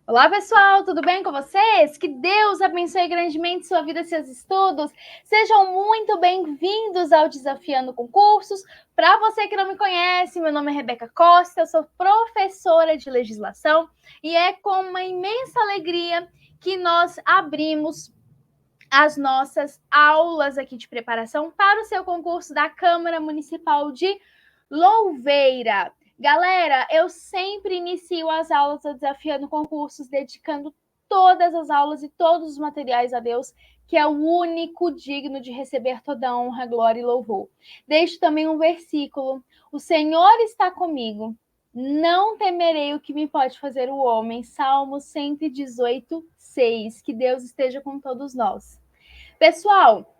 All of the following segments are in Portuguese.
Olá, pessoal, tudo bem com vocês? Que Deus abençoe grandemente sua vida e seus estudos. Sejam muito bem-vindos ao Desafiando Concursos. Para você que não me conhece, meu nome é Rebeca Costa, eu sou professora de legislação e é com uma imensa alegria que nós abrimos as nossas aulas aqui de preparação para o seu concurso da Câmara Municipal de Louveira. Galera, eu sempre inicio as aulas do Desafiando Concursos dedicando todas as aulas e todos os materiais a Deus, que é o único digno de receber toda a honra, glória e louvor. Deixo também um versículo: o Senhor está comigo, não temerei o que me pode fazer o homem. Salmo 118, 6. Que Deus esteja com todos nós. Pessoal,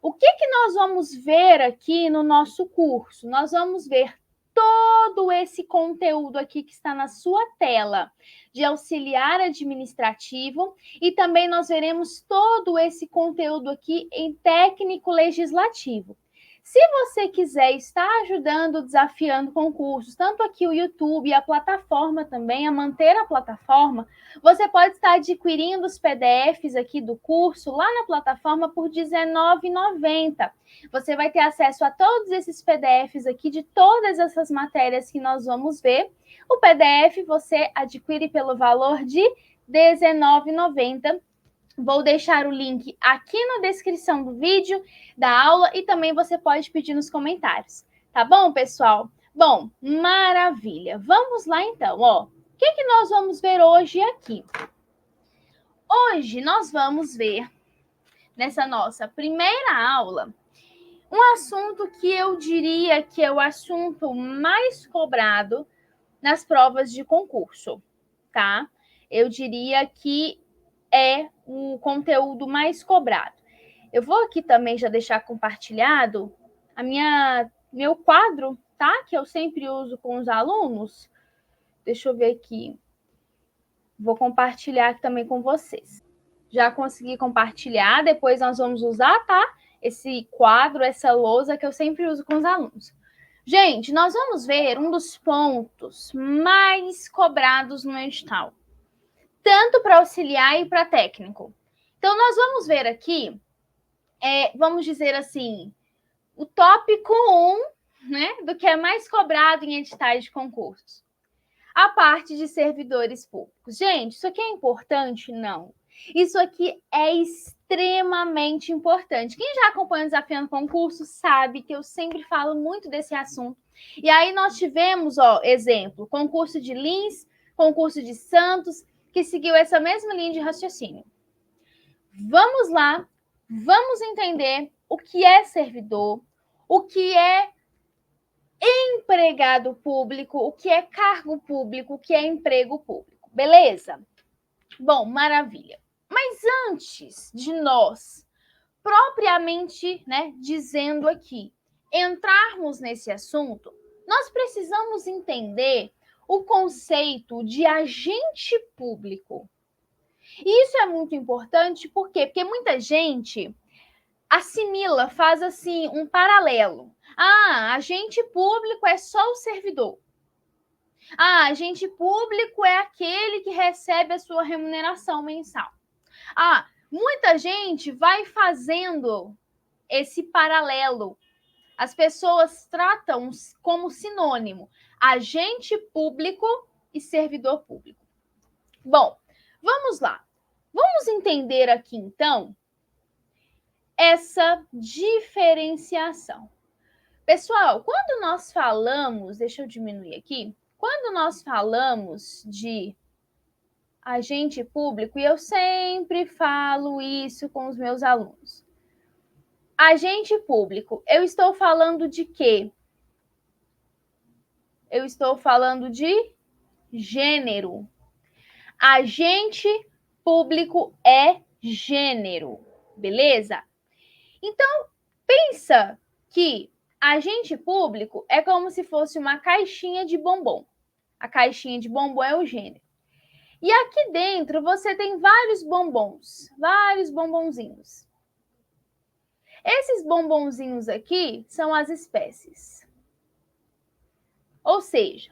o que nós vamos ver aqui no nosso curso? Nós vamos ver todo esse conteúdo aqui que está na sua tela de auxiliar administrativo e também nós veremos todo esse conteúdo aqui em técnico legislativo. Se você quiser estar ajudando, desafiando concursos, tanto aqui o YouTube e a plataforma também, a manter a plataforma, você pode estar adquirindo os PDFs aqui do curso lá na plataforma por R$19,90. Você vai ter acesso a todos esses PDFs aqui de todas essas matérias que nós vamos ver. O PDF você adquire pelo valor de R$19,90. Vou deixar o link aqui na descrição do vídeo, da aula, e também você pode pedir nos comentários. Tá bom, pessoal? Bom, maravilha. Vamos lá, então. O que nós vamos ver hoje aqui? Hoje nós vamos ver, nessa nossa primeira aula, um assunto que eu diria que é o assunto mais cobrado nas provas de concurso, tá? Eu diria que é o conteúdo mais cobrado. Eu vou aqui também já deixar compartilhado meu quadro, tá? Que eu sempre uso com os alunos. Deixa eu ver aqui. Vou compartilhar aqui também com vocês. Já consegui compartilhar, depois nós vamos usar, tá? Esse quadro, essa lousa que eu sempre uso com os alunos. Gente, nós vamos ver um dos pontos mais cobrados no edital, tanto para auxiliar e para técnico. Então, nós vamos ver aqui, vamos dizer assim, o tópico 1, né, do que é mais cobrado em editais de concursos. A parte de servidores públicos. Gente, isso aqui é importante? Não. Isso aqui é extremamente importante. Quem já acompanha o Desafiando Concurso sabe que eu sempre falo muito desse assunto. E aí nós tivemos, exemplo, concurso de Lins, concurso de Santos, que seguiu essa mesma linha de raciocínio. Vamos lá, vamos entender o que é servidor, o que é empregado público, o que é cargo público, o que é emprego público. Beleza? Bom, maravilha. Mas antes de nós, propriamente, né, dizendo aqui, entrarmos nesse assunto, nós precisamos entender o conceito de agente público. E isso é muito importante, por quê? Porque muita gente assimila, faz assim um paralelo. Agente público é só o servidor. Agente público é aquele que recebe a sua remuneração mensal. Muita gente vai fazendo esse paralelo. As pessoas tratam como sinônimo agente público e servidor público. Bom, vamos lá. Vamos entender aqui, então, essa diferenciação. Pessoal, quando nós falamos, deixa eu diminuir aqui, quando nós falamos de agente público, e eu sempre falo isso com os meus alunos, agente público, eu estou falando de quê? Eu estou falando de gênero. Agente público é gênero, beleza? Então, pensa que agente público é como se fosse uma caixinha de bombom. A caixinha de bombom é o gênero. E aqui dentro você tem vários bombonzinhos. Esses bombonzinhos aqui são as espécies. Ou seja,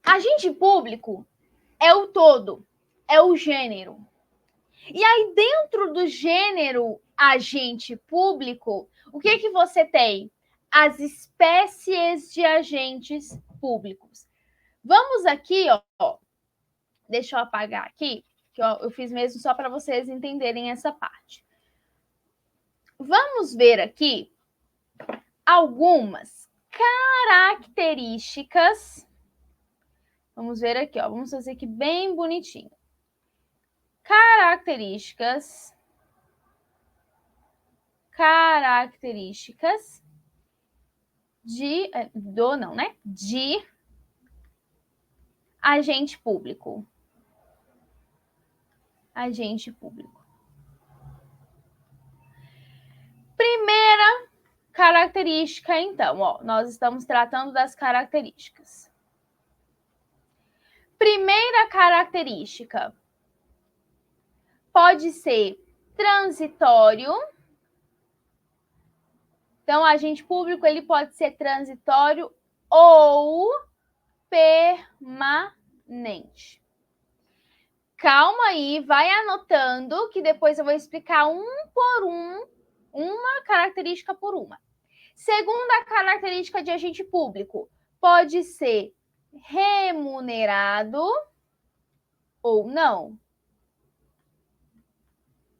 Agente público é o todo, é o gênero. E aí, dentro do gênero agente público, o que que você tem? As espécies de agentes públicos. Vamos aqui, ó. Deixa eu apagar aqui, que eu fiz mesmo só para vocês entenderem essa parte. Vamos ver aqui algumas características. Vamos ver aqui, ó. Vamos fazer aqui bem bonitinho. Características de agente público. Agente público. Primeira característica, então, ó, nós estamos tratando das características. Primeira característica pode ser transitório. Então, agente público ele pode ser transitório ou permanente. Calma aí, vai anotando que depois eu vou explicar uma característica por uma. Segunda característica de agente público pode ser remunerado ou não.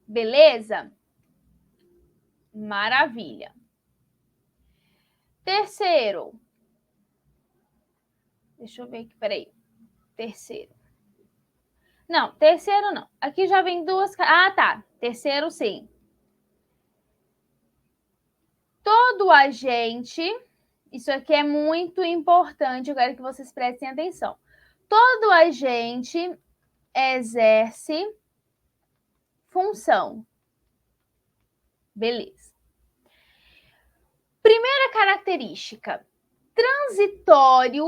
Beleza? Maravilha. Terceiro. Deixa eu ver aqui, peraí. Terceiro. Não, terceiro não. Aqui já vem duas. Ah, tá. Terceiro, sim. Todo agente, isso aqui é muito importante, eu quero que vocês prestem atenção. Todo agente exerce função. Beleza. Primeira característica: transitório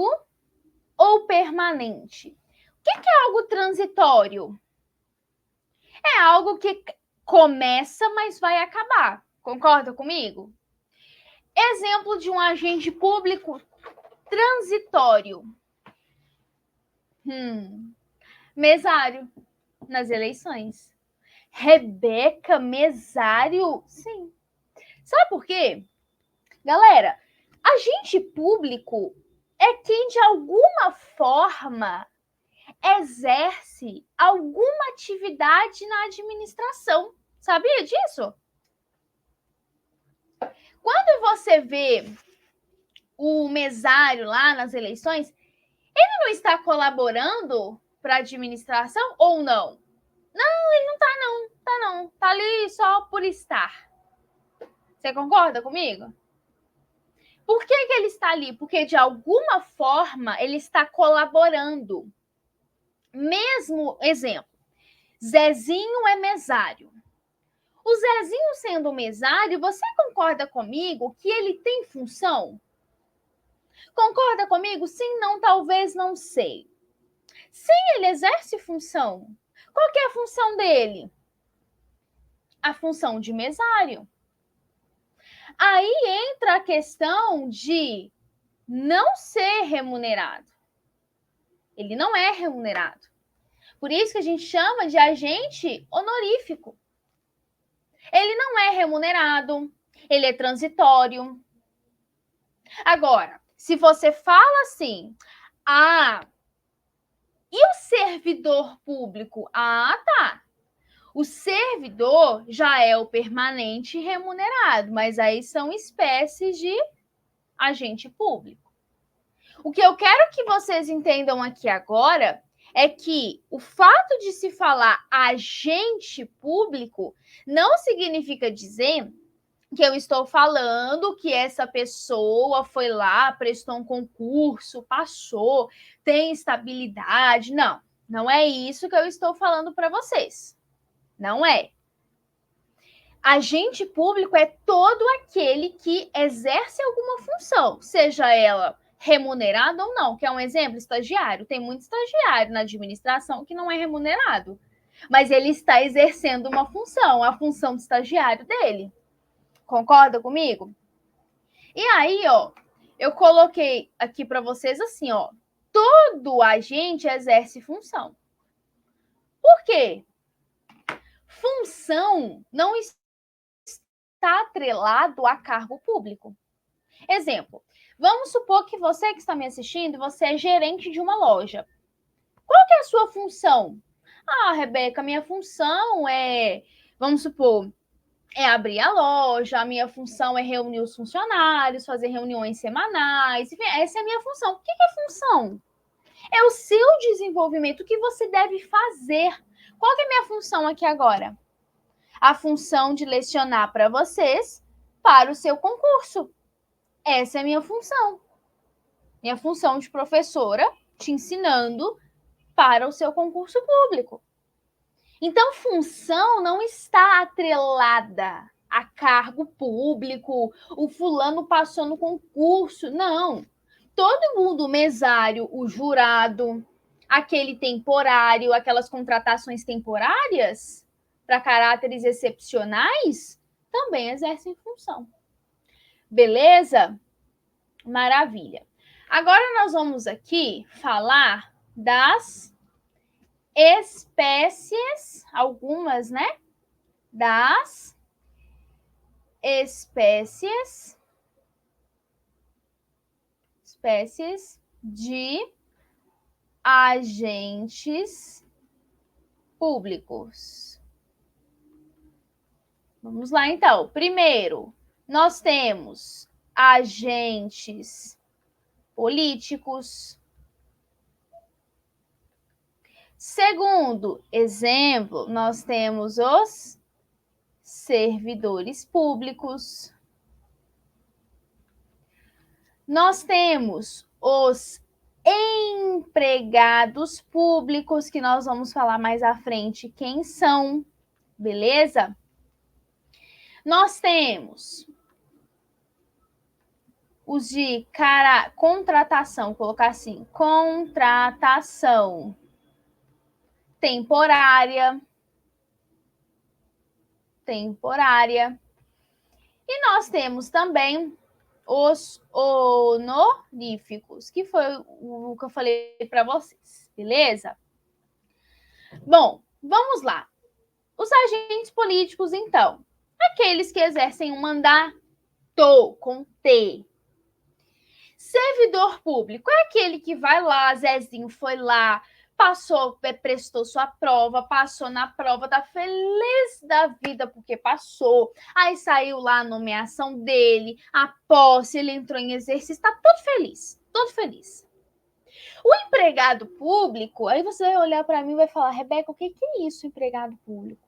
ou permanente. O que é algo transitório? É algo que começa, mas vai acabar. Concorda comigo? Exemplo de um agente público transitório. Mesário nas eleições. Rebeca, mesário? Sim. Sabe por quê? Galera, agente público é quem de alguma forma exerce alguma atividade na administração. Sabia disso? Quando você vê o mesário lá nas eleições, ele não está colaborando para a administração ou não? Não, ele não está não. Tá não. Tá ali só por estar. Você concorda comigo? Por que ele está ali? Porque de alguma forma ele está colaborando. Mesmo exemplo, Zezinho é mesário. O Zezinho sendo mesário, você concorda comigo que ele tem função? Concorda comigo? Sim, não, talvez, não sei. Sim, ele exerce função. Qual que é a função dele? A função de mesário. Aí entra a questão de não ser remunerado. Ele não é remunerado. Por isso que a gente chama de agente honorífico. Ele não é remunerado, ele é transitório. Agora, se você fala assim, e o servidor público? Ah, tá. O servidor já é o permanente remunerado, mas aí são espécies de agente público. O que eu quero que vocês entendam aqui agora é que o fato de se falar agente público não significa dizer que eu estou falando que essa pessoa foi lá, prestou um concurso, passou, tem estabilidade. Não, não é isso que eu estou falando para vocês. Não é. Agente público é todo aquele que exerce alguma função, seja ela remunerado ou não. Quer um exemplo? Estagiário. Tem muito estagiário na administração que não é remunerado, mas ele está exercendo uma função, a função do estagiário dele. Concorda comigo? E aí, ó, eu coloquei aqui para vocês assim, ó, todo agente exerce função. Por quê? Função não está atrelado a cargo público. Exemplo, vamos supor que você que está me assistindo, você é gerente de uma loja. Qual que é a sua função? Ah, Rebeca, minha função é, vamos supor, é abrir a loja, a minha função é reunir os funcionários, fazer reuniões semanais, enfim, essa é a minha função. O que é função? É o seu desenvolvimento, o que você deve fazer. Qual que é a minha função aqui agora? A função de lecionar para vocês para o seu concurso. Essa é a minha função. Minha função de professora, te ensinando para o seu concurso público. Então, função não está atrelada a cargo público, o fulano passou no concurso. Não. Todo mundo, o mesário, o jurado, aquele temporário, aquelas contratações temporárias para caráteres excepcionais, também exercem função. Beleza? Maravilha. Agora nós vamos aqui falar das espécies, algumas, né? Das espécies de agentes públicos. Vamos lá, então. Primeiro, nós temos agentes políticos. Segundo exemplo, nós temos os servidores públicos. Nós temos os empregados públicos, que nós vamos falar mais à frente quem são, beleza? Nós temos os de contratação, vou colocar assim, contratação temporária. E nós temos também os honoríficos, que foi o que eu falei para vocês, beleza? Bom, vamos lá. Os agentes políticos, então, aqueles que exercem um mandato com T. Servidor público é aquele que vai lá, Zezinho foi lá, passou, prestou sua prova, passou na prova, tá feliz da vida porque passou. Aí saiu lá a nomeação dele, a posse, ele entrou em exercício, tá todo feliz, todo feliz. O empregado público, aí você vai olhar para mim e vai falar, Rebeca, o que é isso, empregado público?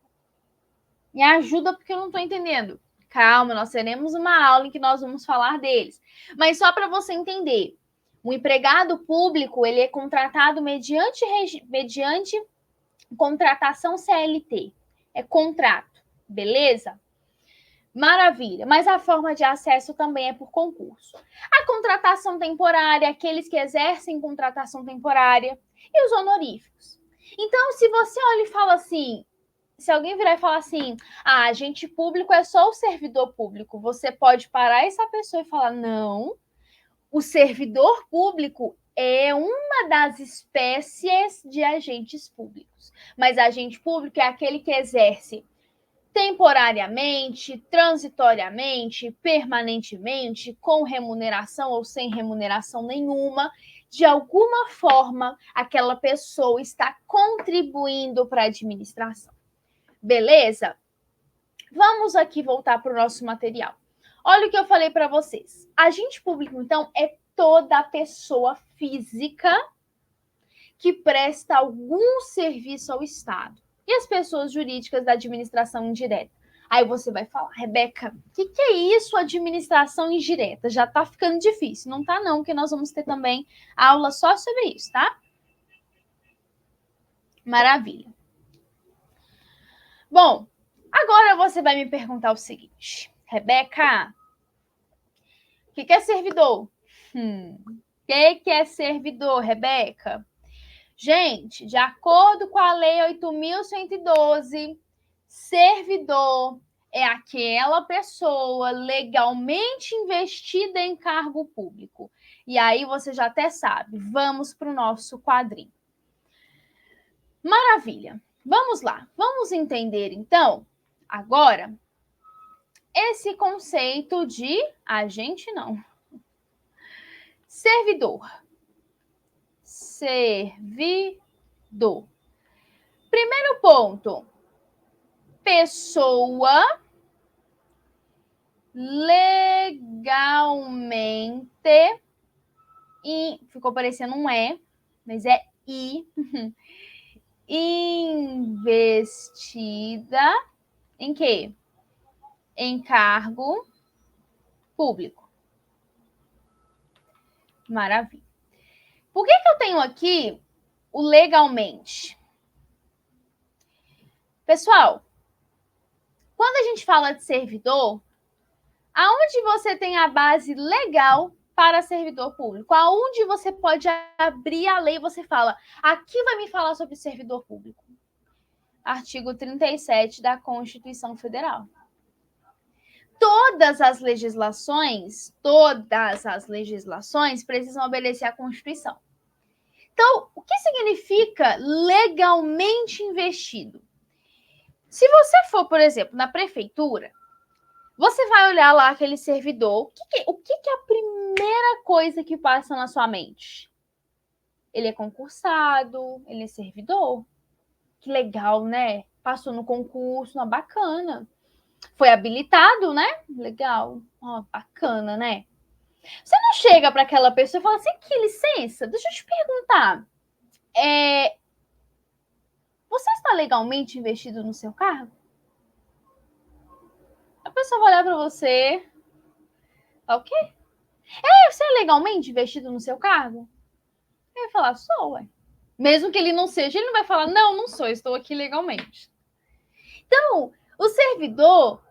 Me ajuda porque eu não tô entendendo. Calma, nós teremos uma aula em que nós vamos falar deles. Mas só para você entender, o empregado público, ele é contratado mediante contratação CLT. É contrato, beleza? Maravilha. Mas a forma de acesso também é por concurso. A contratação temporária, aqueles que exercem contratação temporária, e os honoríficos. Então, se você olha e fala assim, se alguém virar e falar assim, agente público é só o servidor público, você pode parar essa pessoa e falar, não, o servidor público é uma das espécies de agentes públicos. Mas agente público é aquele que exerce temporariamente, transitoriamente, permanentemente, com remuneração ou sem remuneração nenhuma. De alguma forma, aquela pessoa está contribuindo para a administração. Beleza? Vamos aqui voltar para o nosso material. Olha o que eu falei para vocês. Agente público, então, é toda pessoa física que presta algum serviço ao Estado. E as pessoas jurídicas da administração indireta? Aí você vai falar, Rebeca, o que é isso, administração indireta? Já está ficando difícil. Não está não, porque nós vamos ter também aula só sobre isso, tá? Maravilha. Bom, agora você vai me perguntar o seguinte, Rebeca, o que é servidor? O que é servidor, Rebeca? Gente, de acordo com a Lei 8.112, servidor é aquela pessoa legalmente investida em cargo público. E aí você já até sabe. Vamos para o nosso quadrinho. Maravilha. Vamos lá. Vamos entender, então, agora, esse conceito de agente não. Servidor. Servidor. Primeiro ponto. Pessoa legalmente, e ficou parecendo um E, mas é I, investida em quê? Em cargo público. Maravilha. Por que eu tenho aqui o legalmente? Pessoal, quando a gente fala de servidor, aonde você tem a base legal para servidor público? Aonde você pode abrir a lei e você fala, aqui vai me falar sobre servidor público? Artigo 37 da Constituição Federal. Todas as legislações precisam obedecer à Constituição. Então, o que significa legalmente investido? Se você for, por exemplo, na prefeitura, você vai olhar lá aquele servidor. O que é a primeira coisa que passa na sua mente? Ele é concursado, ele é servidor. Que legal, né? Passou no concurso, ó, bacana. Foi habilitado, né? Legal. Ó, bacana, né? Você não chega para aquela pessoa e fala assim, que licença, deixa eu te perguntar. Você está legalmente investido no seu cargo? A pessoa vai olhar para você. Tá o quê? Você é legalmente investido no seu cargo? Ele vai falar, sou, ué. Mesmo que ele não seja, ele não vai falar, não sou, estou aqui legalmente. Então, o servidor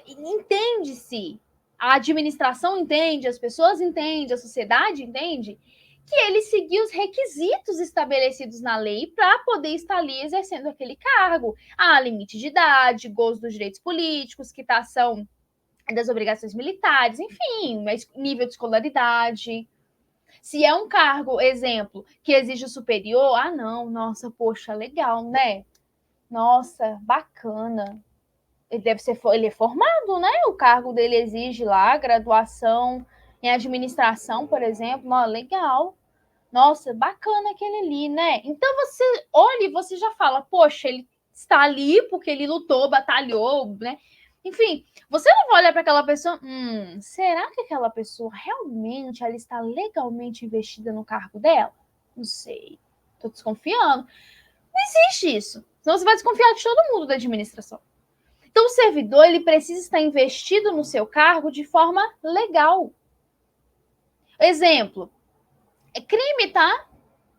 entende-se, a administração entende, as pessoas entendem, a sociedade entende que ele seguiu os requisitos estabelecidos na lei para poder estar ali exercendo aquele cargo. Há limite de idade, gozo dos direitos políticos, quitação das obrigações militares, enfim, nível de escolaridade. Se é um cargo, exemplo, que exige o superior, não, nossa, poxa, legal, né? Nossa, bacana. Ele é formado, né? O cargo dele exige lá graduação em administração, por exemplo. Legal. Nossa, bacana aquele ali, né? Então você olha e você já fala, poxa, ele está ali porque ele lutou, batalhou, né? Enfim, você não vai olhar para aquela pessoa, será que aquela pessoa realmente ela está legalmente investida no cargo dela? Não sei, estou desconfiando. Não existe isso. Senão você vai desconfiar de todo mundo da administração. Então, o servidor ele precisa estar investido no seu cargo de forma legal. Exemplo, é crime, tá?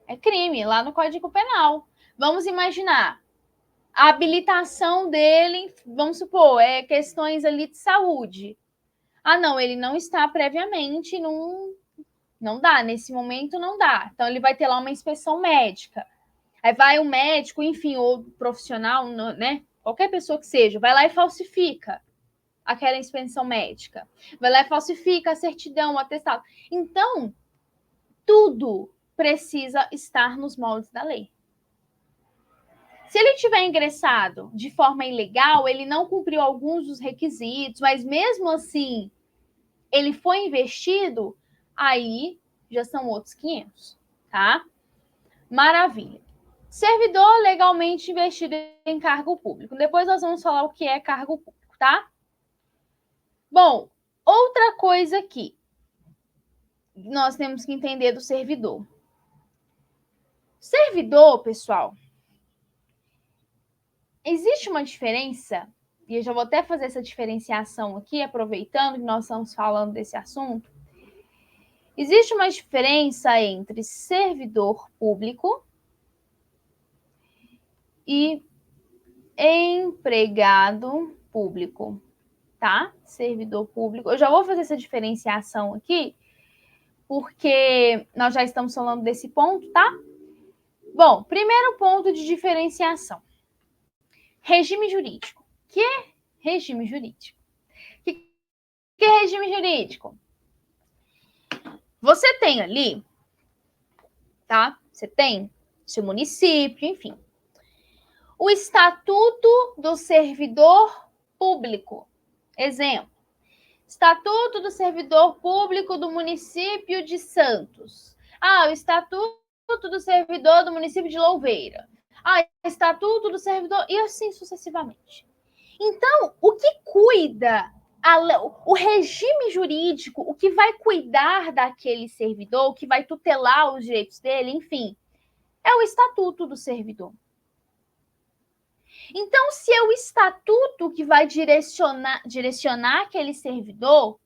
É crime, lá no Código Penal. Vamos imaginar, a habilitação dele, vamos supor, é questões ali de saúde. Não, ele não está previamente, não dá, nesse momento não dá. Então, ele vai ter lá uma inspeção médica. Aí vai o médico, enfim, ou profissional, né? Qualquer pessoa que seja, vai lá e falsifica aquela inspeção médica. Vai lá e falsifica a certidão, o atestado. Então, tudo precisa estar nos moldes da lei. Se ele tiver ingressado de forma ilegal, ele não cumpriu alguns dos requisitos, mas mesmo assim ele foi investido, aí já são outros 500, tá? Maravilha. Servidor legalmente investido em cargo público. Depois nós vamos falar o que é cargo público, tá? Bom, outra coisa aqui nós temos que entender do servidor. Servidor, pessoal, existe uma diferença, e eu já vou até fazer essa diferenciação aqui, aproveitando que nós estamos falando desse assunto. Existe uma diferença entre servidor público e empregado público, tá? Servidor público. Eu já vou fazer essa diferenciação aqui, porque nós já estamos falando desse ponto, tá? Bom, primeiro ponto de diferenciação. Regime jurídico. O que é regime jurídico? O que é regime jurídico? Você tem ali, tá? Você tem seu município, enfim. O Estatuto do Servidor Público. Exemplo. Estatuto do Servidor Público do município de Santos. O Estatuto do Servidor do município de Louveira. Estatuto do Servidor... E assim sucessivamente. Então, o que cuida, o regime jurídico, o que vai cuidar daquele servidor, o que vai tutelar os direitos dele, enfim, é o Estatuto do Servidor. Então, se é o estatuto que vai direcionar aquele servidor,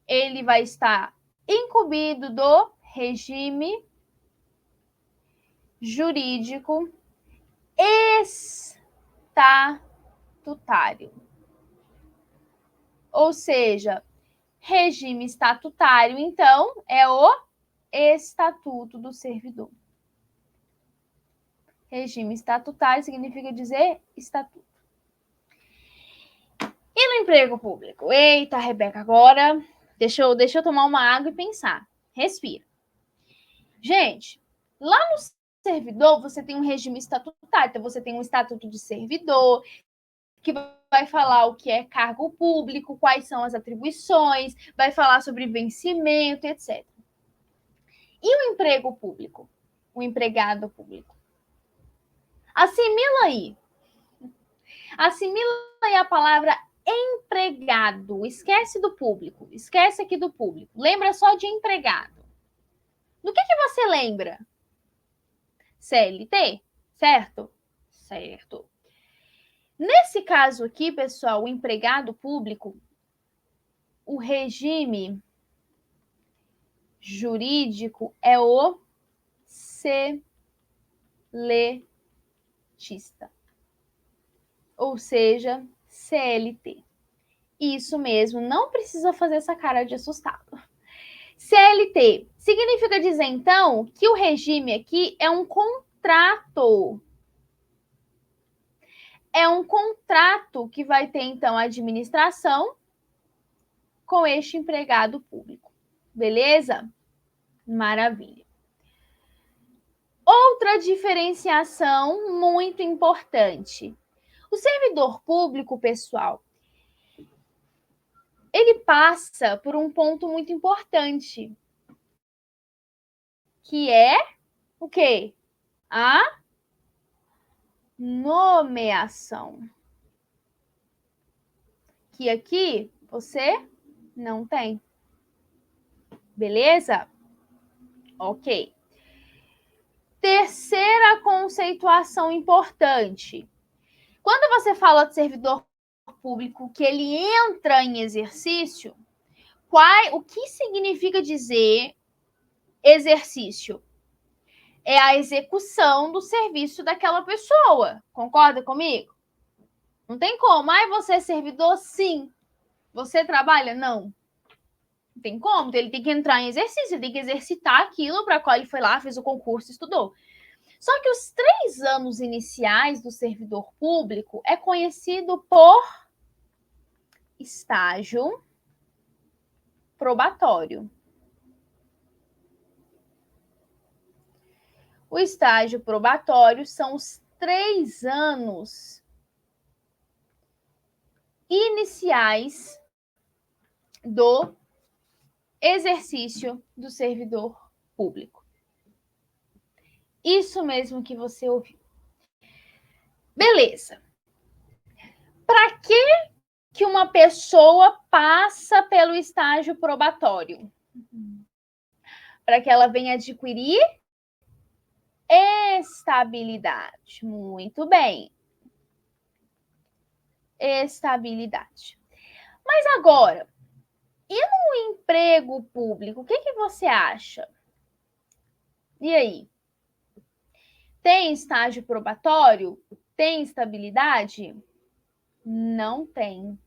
ele vai estar incumbido do regime jurídico estatutário. Ou seja, regime estatutário, então, é o Estatuto do Servidor. Regime estatutário significa dizer estatuto. E no emprego público? Eita, Rebeca, agora deixa eu tomar uma água e pensar. Respira. Gente, lá no servidor você tem um regime estatutário, então você tem um estatuto de servidor, que vai falar o que é cargo público, quais são as atribuições, vai falar sobre vencimento, etc. E o emprego público? O empregado público? Assimila aí a palavra empregado. Esquece do público. Esquece aqui do público. Lembra só de empregado. Do que você lembra? CLT, certo? Certo. Nesse caso aqui, pessoal, o empregado público, o regime jurídico é o seletista, ou seja, CLT. Isso mesmo, não precisa fazer essa cara de assustado. CLT significa dizer, então, que o regime aqui é um contrato. É um contrato que vai ter, então, a administração com este empregado público. Beleza? Maravilha. Outra diferenciação muito importante. O servidor público, pessoal, ele passa por um ponto muito importante, que é o quê? A nomeação. Que aqui você não tem. Beleza? Ok. Terceira conceituação importante. Quando você fala de servidor público que ele entra em exercício, o que significa dizer exercício? É a execução do serviço daquela pessoa. Concorda comigo? Não tem como. Você é servidor? Sim. Você trabalha? Não. Não tem como. Ele tem que entrar em exercício, ele tem que exercitar aquilo para qual ele foi lá, fez o concurso, estudou. Só que os 3 anos iniciais do servidor público é conhecido por estágio probatório. O estágio probatório são os 3 anos iniciais do exercício do servidor público. Isso mesmo que você ouviu. Beleza. Para que uma pessoa passa pelo estágio probatório? Para que ela venha adquirir estabilidade. Muito bem. Estabilidade. Mas agora, e no emprego público, o que você acha? E aí? Tem estágio probatório? Tem estabilidade? Não tem.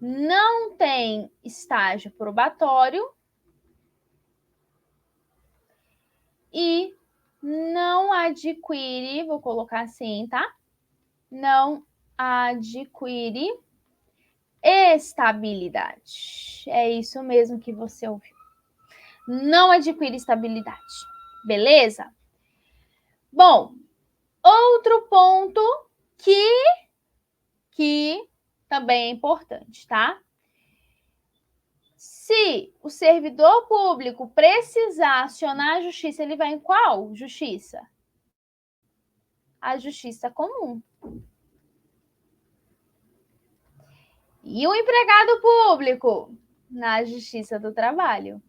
Não tem estágio probatório e não adquire, vou colocar assim, tá? Não adquire estabilidade. É isso mesmo que você ouviu. não adquire estabilidade. Beleza? Bom, outro ponto que também é importante, tá? Se o servidor público precisar acionar a justiça, ele vai em qual justiça? A justiça comum. E o empregado público? Na justiça do trabalho.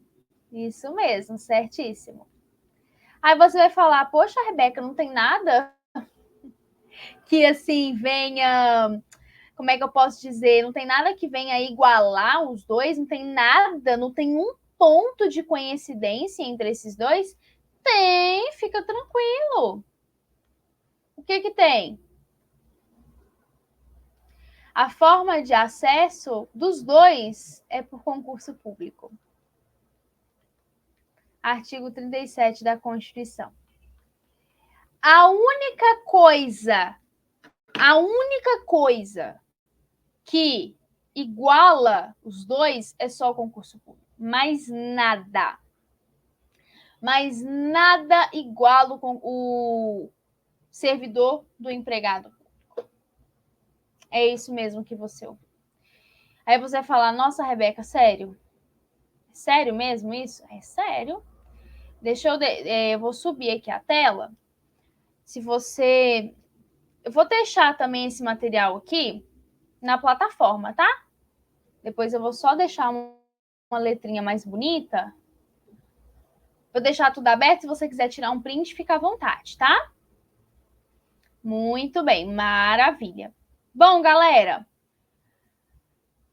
Isso mesmo, certíssimo. Aí você vai falar, poxa, Rebeca, não tem nada que assim venha, como é que eu posso dizer? Não tem nada que venha igualar os dois, não tem nada, não tem um ponto de coincidência entre esses dois? Tem, fica tranquilo. O que que tem? A forma de acesso dos dois é por concurso público. Artigo 37 da Constituição. A única coisa que iguala os dois é só o concurso público. Mais nada. Mas nada iguala o servidor do empregado público. É isso mesmo que você ouviu. Aí você vai falar, nossa, Rebeca, sério? Sério mesmo isso? É sério. Deixa eu vou subir aqui a tela. Se você... Eu vou deixar também esse material aqui na plataforma, tá? Depois eu vou só deixar uma letrinha mais bonita. Vou deixar tudo aberto. Se você quiser tirar um print, fica à vontade, tá? Muito bem, maravilha. Bom, galera,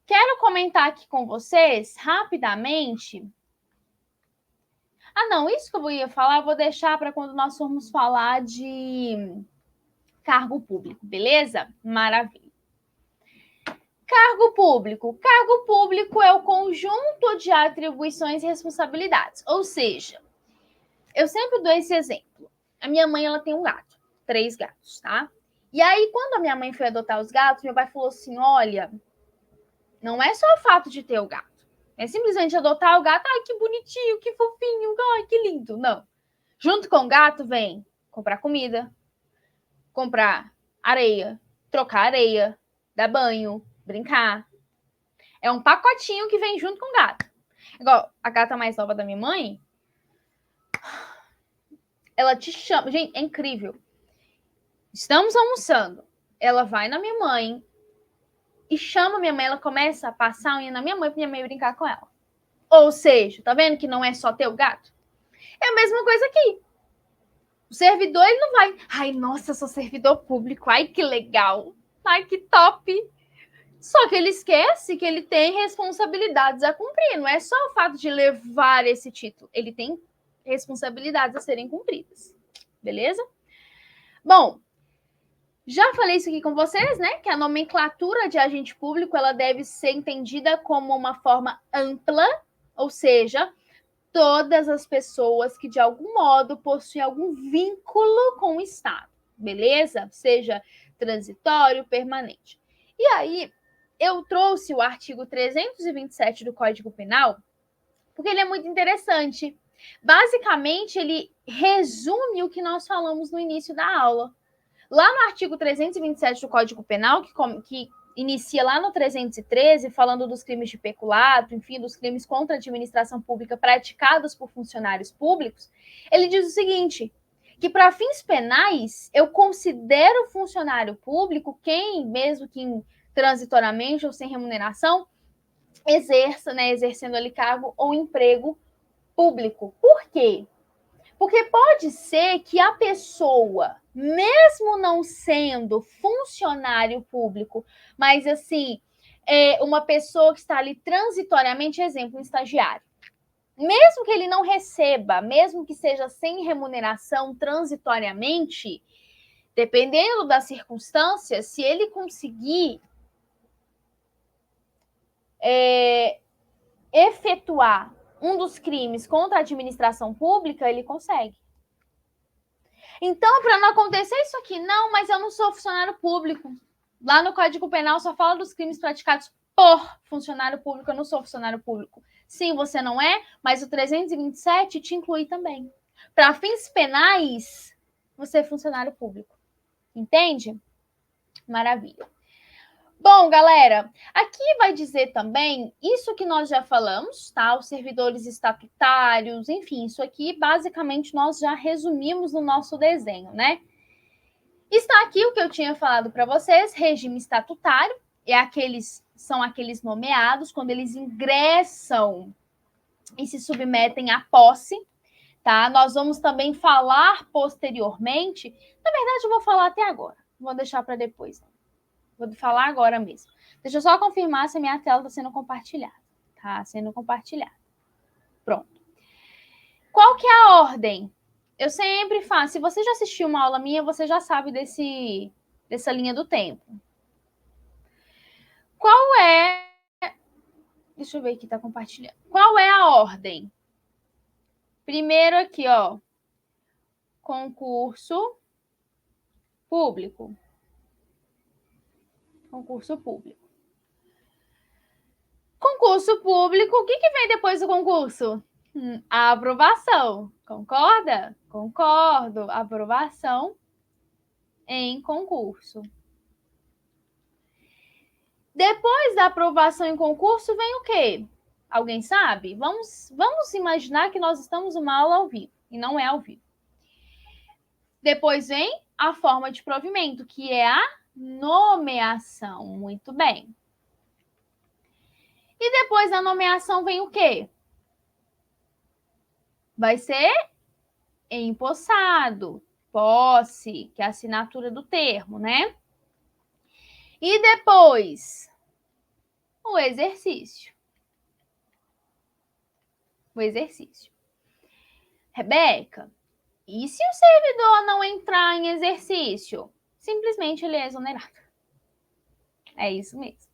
quero comentar aqui com vocês rapidamente. Ah, não, isso que eu ia falar, eu vou deixar para quando nós formos falar de cargo público, beleza? Maravilha. Cargo público. Cargo público é o conjunto de atribuições e responsabilidades. Ou seja, eu sempre dou esse exemplo. A minha mãe, ela tem um gato, 3 gatos, tá? E aí, quando a minha mãe foi adotar os gatos, meu pai falou assim, olha, não é só o fato de ter o gato. É simplesmente adotar o gato, ai, que bonitinho, que fofinho, ai, que lindo. Não. Junto com o gato vem comprar comida, comprar areia, trocar areia, dar banho, brincar. É um pacotinho que vem junto com o gato. Igual a gata mais nova da minha mãe, ela te chama. Gente, é incrível. Estamos almoçando. Ela vai na minha mãe e chama minha mãe. Ela começa a passar a unha na minha mãe pra minha mãe brincar com ela. Ou seja, tá vendo que não é só ter o gato? É a mesma coisa aqui. O servidor, ele não vai. Ai, nossa, eu sou servidor público. Ai, que legal. Ai, que top. Só que ele esquece que ele tem responsabilidades a cumprir. Não é só o fato de levar esse título. Ele tem responsabilidades a serem cumpridas. Beleza? Bom, já falei isso aqui com vocês, né? Que a nomenclatura de agente público, ela deve ser entendida como uma forma ampla, ou seja, todas as pessoas que de algum modo possuem algum vínculo com o Estado, beleza? Seja transitório, permanente. E aí, eu trouxe o artigo 327 do Código Penal, porque ele é muito interessante. Basicamente, ele resume o que nós falamos no início da aula. Lá no artigo 327 do Código Penal, que inicia lá no 313, falando dos crimes de peculato, enfim, dos crimes contra a administração pública praticados por funcionários públicos, ele diz o seguinte, que para fins penais, eu considero funcionário público quem, mesmo que transitoriamente ou sem remuneração, exerça, né, exercendo ali cargo ou emprego público. Por quê? Porque pode ser que a pessoa, mesmo não sendo funcionário público, mas assim, uma pessoa que está ali transitoriamente, exemplo, um estagiário. Mesmo que ele não receba, mesmo que seja sem remuneração transitoriamente, dependendo das circunstâncias, se ele conseguir efetuar um dos crimes contra a administração pública, ele consegue. Então, para não acontecer isso aqui, não, mas eu não sou funcionário público. Lá no Código Penal só fala dos crimes praticados por funcionário público, eu não sou funcionário público. Sim, você não é, mas o 327 te inclui também. Para fins penais, você é funcionário público. Entende? Maravilha. Bom, galera, aqui vai dizer também isso que nós já falamos, tá? Os servidores estatutários, enfim, isso aqui basicamente nós já resumimos no nosso desenho, né? Está aqui o que eu tinha falado para vocês, regime estatutário, são aqueles nomeados quando eles ingressam e se submetem à posse, tá? Nós vamos também falar posteriormente, na verdade eu vou falar até agora, vou deixar para depois, vou falar agora mesmo. Deixa eu só confirmar se a minha tela está sendo compartilhada, tá? Sendo compartilhada. Pronto. Qual que é a ordem? Eu sempre faço. Se você já assistiu uma aula minha, você já sabe dessa linha do tempo. Qual é... Deixa eu ver aqui, tá compartilhando. Qual é a ordem? Primeiro aqui, ó. Concurso público. Concurso público. Concurso público, o que vem depois do concurso? A aprovação. Concorda? Concordo. Aprovação em concurso. Depois da aprovação em concurso, vem o quê? Alguém sabe? Vamos imaginar que nós estamos numa aula ao vivo, e não é ao vivo. Depois vem a forma de provimento, que é a nomeação. Muito bem. E depois da nomeação vem o quê? Vai ser empossado, posse, que é a assinatura do termo, né? E depois, o exercício. O exercício. Rebeca, e se o servidor não entrar em exercício? Simplesmente ele é exonerado. É isso mesmo.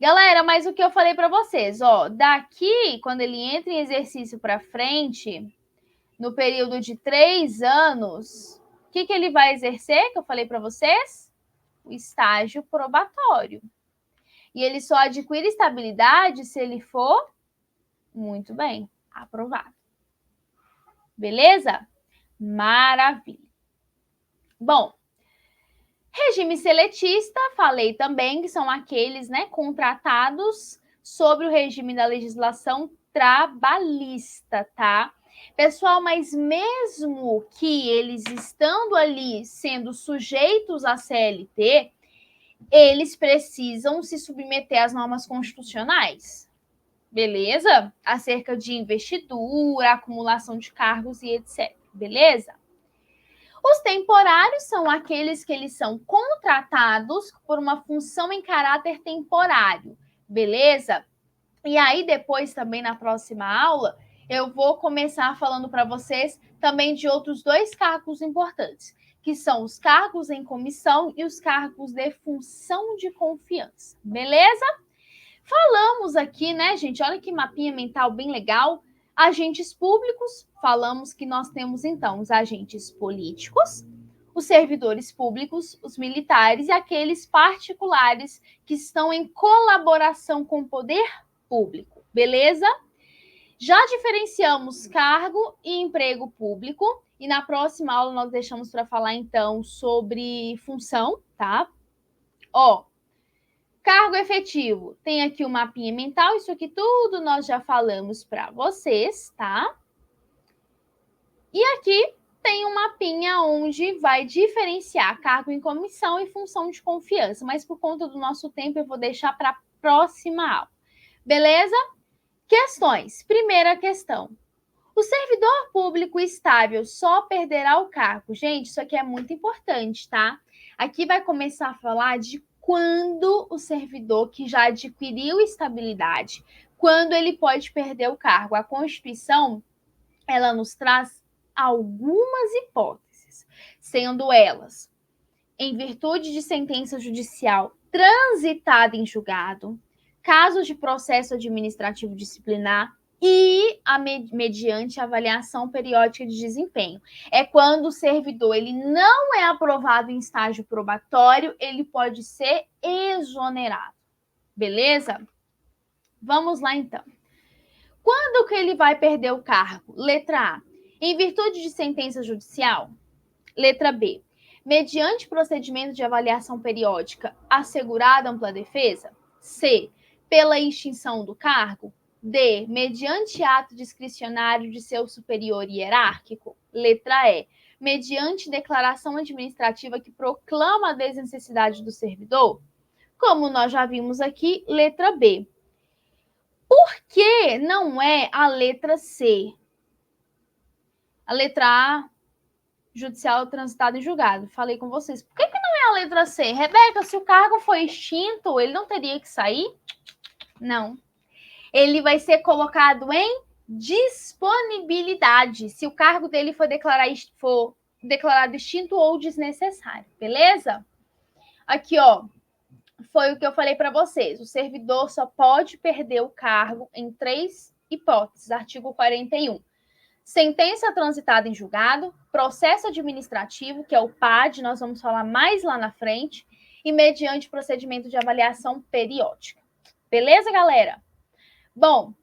Galera, mas o que eu falei para vocês, ó, daqui, quando ele entra em exercício para frente, no período de 3 anos, o que ele vai exercer, que eu falei para vocês? O estágio probatório. E ele só adquire estabilidade se ele for, muito bem, aprovado. Beleza? Maravilha. Bom, regime seletista, falei também que são aqueles, né, contratados sobre o regime da legislação trabalhista, tá? Pessoal, mas mesmo que eles estando ali sendo sujeitos à CLT, eles precisam se submeter às normas constitucionais, beleza? Acerca de investidura, acumulação de cargos e etc, beleza? Os temporários são aqueles que eles são contratados por uma função em caráter temporário, beleza? E aí depois também na próxima aula eu vou começar falando para vocês também de outros 2 cargos importantes, que são os cargos em comissão e os cargos de função de confiança, beleza? Falamos aqui, né, gente? Olha que mapinha mental bem legal. Agentes públicos, falamos que nós temos então os agentes políticos, os servidores públicos, os militares e aqueles particulares que estão em colaboração com o poder público, beleza? Já diferenciamos cargo e emprego público e na próxima aula nós deixamos para falar então sobre função, tá? Ó, cargo efetivo, tem aqui o mapinha mental, isso aqui tudo nós já falamos para vocês, tá? E aqui tem um mapinha onde vai diferenciar cargo em comissão e função de confiança, mas por conta do nosso tempo eu vou deixar para a próxima aula, beleza? Questões. Primeira questão. O servidor público estável só perderá o cargo? Gente, isso aqui é muito importante, tá? Aqui vai começar a falar de quando o servidor que já adquiriu estabilidade, quando ele pode perder o cargo. A Constituição, ela nos traz algumas hipóteses, sendo elas em virtude de sentença judicial transitada em julgado, casos de processo administrativo disciplinar e mediante avaliação periódica de desempenho. É quando o servidor ele não é aprovado em estágio probatório, ele pode ser exonerado. Beleza? Vamos lá, então. Quando que ele vai perder o cargo? Letra A, em virtude de sentença judicial. Letra B, mediante procedimento de avaliação periódica assegurada ampla defesa. C, pela extinção do cargo. D, mediante ato discricionário de seu superior hierárquico. Letra E, mediante declaração administrativa que proclama a desnecessidade do servidor. Como nós já vimos aqui, letra B. Por que não é a letra C? A letra A, judicial transitado em julgado. Falei com vocês. Por que não é a letra C? Rebeca, se o cargo foi extinto, ele não teria que sair? Não. Ele vai ser colocado em disponibilidade, se o cargo dele for declarado extinto ou desnecessário, beleza? Aqui, ó, foi o que eu falei para vocês. O servidor só pode perder o cargo em 3 hipóteses. Artigo 41. Sentença transitada em julgado, processo administrativo, que é o PAD, nós vamos falar mais lá na frente, e mediante procedimento de avaliação periódica. Beleza, galera? Bom,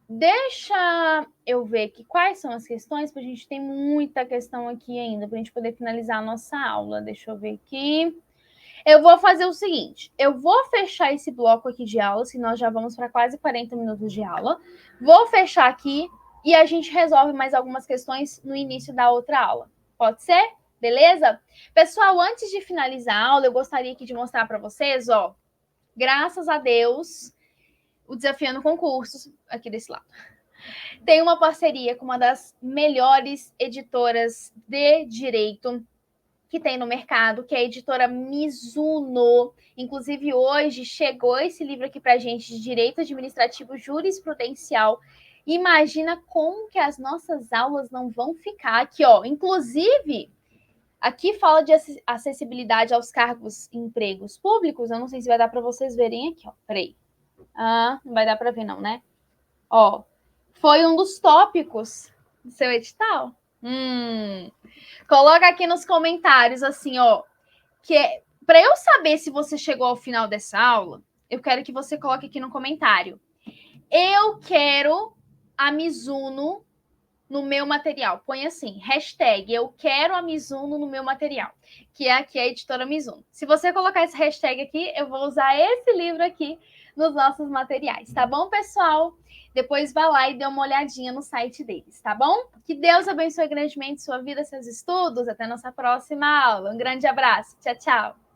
deixa eu ver aqui quais são as questões, porque a gente tem muita questão aqui ainda, para a gente poder finalizar a nossa aula. Deixa eu ver aqui. Eu vou fazer o seguinte, eu vou fechar esse bloco aqui de aulas, que nós já vamos para quase 40 minutos de aula. Vou fechar aqui e a gente resolve mais algumas questões no início da outra aula. Pode ser? Beleza? Pessoal, antes de finalizar a aula, eu gostaria aqui de mostrar para vocês, ó, graças a Deus, o Desafiando Concursos, aqui desse lado, tem uma parceria com uma das melhores editoras de direito que tem no mercado, que é a editora Mizuno. Inclusive, hoje chegou esse livro aqui para a gente, de Direito Administrativo Jurisprudencial. Imagina como que as nossas aulas não vão ficar aqui, ó. Inclusive, aqui fala de acessibilidade aos cargos e empregos públicos. Eu não sei se vai dar para vocês verem aqui, ó. Peraí. Não vai dar para ver não, né? Ó, foi um dos tópicos do seu edital. Coloca aqui nos comentários, assim, ó, que para eu saber se você chegou ao final dessa aula, eu quero que você coloque aqui no comentário. Eu quero a Mizuno no meu material. Põe assim, hashtag, eu quero a Mizuno no meu material, que é aqui a editora Mizuno. Se você colocar esse hashtag aqui, eu vou usar esse livro aqui nos nossos materiais, tá bom, pessoal? Depois vá lá e dê uma olhadinha no site deles, tá bom? Que Deus abençoe grandemente sua vida, seus estudos. Até nossa próxima aula. Um grande abraço. Tchau, tchau.